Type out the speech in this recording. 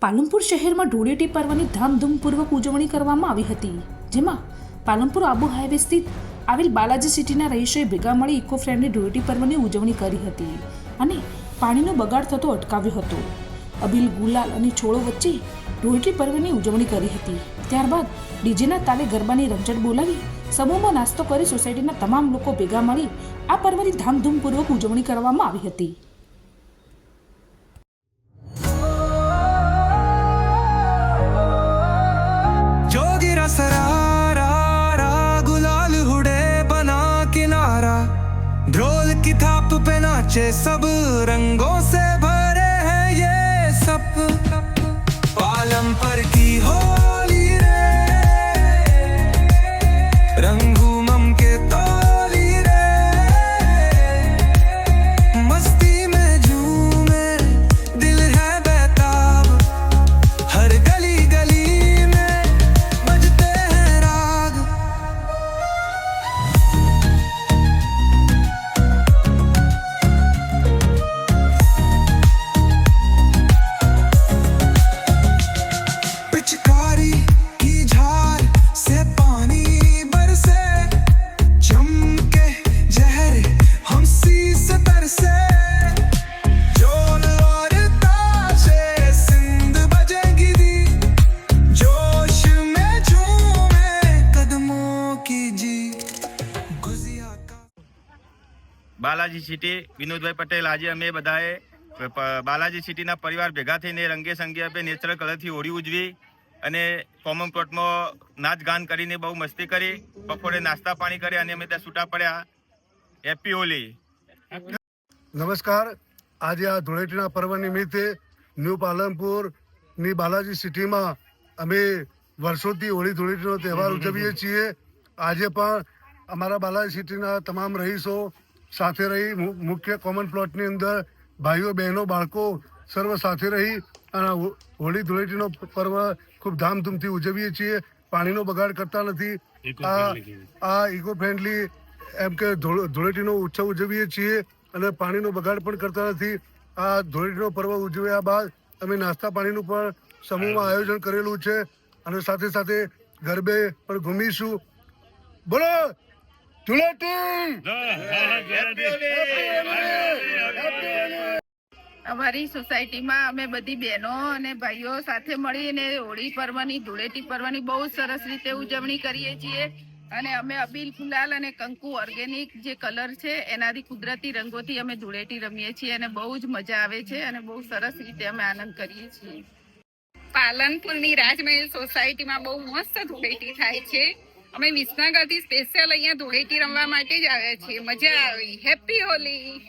પાલનપુર શહેરમાં ધૂળેટી પર્વની ધામધૂમપૂર્વક ઉજવણી કરવામાં આવી હતી, જેમાં પાલનપુર આબુ હાઈવે સ્થિત આવેલ બાલાજી સિટીના રહીશોએ ભેગા મળી ઇકો ફ્રેન્ડલી ધૂળેટી પર્વની ઉજવણી કરી હતી અને પાણીનો બગાડ થતો અટકાવ્યો હતો. અબીલ, ગુલાલ અને છોડો વચ્ચે ધૂળેટી પર્વની ઉજવણી કરી હતી. ત્યારબાદ ડીજેના તાલે ગરબાની રમઝટ બોલાવી સમૂહમાં નાસ્તો કરી સોસાયટીના તમામ લોકો ભેગા મળી આ પર્વની ધામધૂમપૂર્વક ઉજવણી કરવામાં આવી હતી. सरारा गुलाल हुडे बना किनारा ढोल की थाप पे नाचे सब रंगों से भरे हैं ये सब पालमपुर की होली रे रंगूमम के तोली रे मस्ती में झूमे दिल है बेताब हर गली गली में बजते हैं राग पिचकारी की झार से पानी बरसे चमके जहर हमसी से तरसे जोर और ताशे सिंध बजेगी दी जोश में झूमे कदमों की जी गुजिया का બાલાજી સિટી વિનોદભાઈ પટેલ. આજે અમે બધાએ બાલાજી સિટીના પરિવાર ભેગા થઈને રંગે સંગે આપણે નેચરલ કલરથી હોળી ઉજવી અને કોમન પ્લોટમાં નાચ ગાન કરીને બહુ મસ્તી કરી. બપોરે નાસ્તા પાણી કરી અને અમે ત્યાં છૂટા પડ્યા. હેપી હોલી. નમસ્કાર. આજે આ ધૂળેટીના પર્વ નિમિત્તે ન્યૂ પાલનપુરની બાલાજી સિટીમાં અમે વર્ષોથી હોળી ધૂળેટીનો તહેવાર ઉજવીએ છીએ. આજે પણ અમારા બાલાજી સિટીના તમામ રહીશો સાથે રહી મુખ્ય કોમન પ્લોટની અંદર ભાઈઓ બહેનો બાળકો સર્વ સાથે રહી અને હોળી ધૂળેટીનો પર્વ ખૂબ ધામધૂમથી ઉજવીએ છીએ. પાણીનો બગાડ કરતા નથી. આ ઇકો ફ્રેન્ડલી એમ કે ધૂળેટીનો ઉત્સવ ઉજવીએ છીએ અને પાણીનો બગાડ પણ કરતા નથી. આ ધૂળેટીનો પર્વ ઉજવ્યા બાદ અમે નાસ્તા પાણીનું પણ સમૂહમાં આયોજન કરેલું છે અને સાથે સાથે ગરબે પણ ઘૂમીશું. બોલો ધૂળેટી! અમારી સોસાયટીમાં અમે બધી બહેનો અને ભાઈઓ સાથે મળીને હોળી પર્વની ધૂળેટી પર્વની બહુ સરસ રીતે ઉજવણી કરીએ છીએ અને અમે અબીલ, ગુલાલ અને કંકુ ઓર્ગેનિક જે કલર છે એનાથી કુદરતી રંગોથી અમે ધૂળેટી રમીએ છીએ અને બહુ જ મજા આવે છે અને બહુ સરસ રીતે અમે આનંદ કરીએ છીએ. પાલનપુરની રાજમહેલ સોસાયટીમાં બહુ મસ્ત ધૂળેટી થાય છે. અમે વિસનગરથી સ્પેશિયલ અહીંયા ધૂળેટી રમવા માટે જ આવ્યા છીએ. મજા આવી. હેપી હોલી.